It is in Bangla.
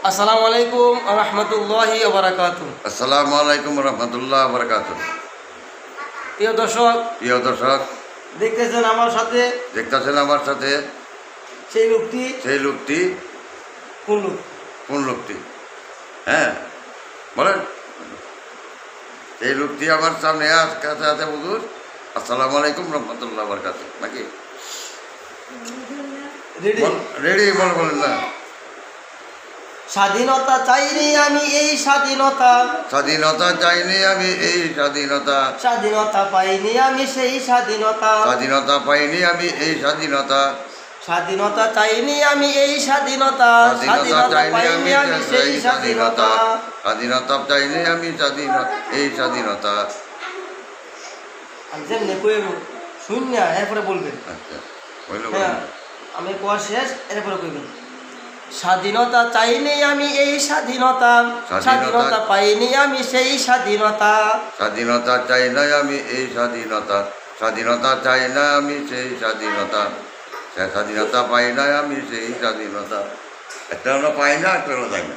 আসসালামু আলাইকুম রহমতুল্লাহি ওয়া বারাকাতুহু। আসসালামু আলাইকুম রহমতুল্লাহ বরকাত। প্রিয় দর্শক, দেখতেছেন আমার সাথে দেখতেছেন আমার সাথে সেই লোকটি। সেই লোকটি কোন লোক? কোন লোকটি? হ্যাঁ বলেন। সেই লোকটি আমার সামনে কাছে আছে হুজুর। আসসালামু আলাইকুম রহমতুল্লাহ বরকাত। নাকি রেডি? রেডি বলেন না। স্বাধীনতা চাইনি আমি এই স্বাধীনতা, স্বাধীনতা চাইনি আমি এই স্বাধীনতা, স্বাধীনতা পাইনি আমি সেই স্বাধীনতা, স্বাধীনতা পাইনি আমি এই স্বাধীনতা, স্বাধীনতা চাইনি আমি এই স্বাধীনতা, স্বাধীনতা চাইনি পাইনি আমি সেই স্বাধীনতা। স্বাধীনতা চাইনি আমি এই স্বাধীনতা। আমি যেমনি কই শূন্য এরপরে বলবেন। আচ্ছা হইল। হ্যাঁ, আমি কোয়া শেষ এরপরে কইবেন। স্বাধীনতা চাইনি আমি এই স্বাধীনতা, স্বাধীনতা পাইনি আমি সেই স্বাধীনতা, স্বাধীনতা চাই না আমি এই স্বাধীনতা, স্বাধীনতা চাই না আমি সেই স্বাধীনতা, স্বাধীনতা পাই না আমি সেই স্বাধীনতা। একটা আমরা পাই না, একটা আমরা চাই না।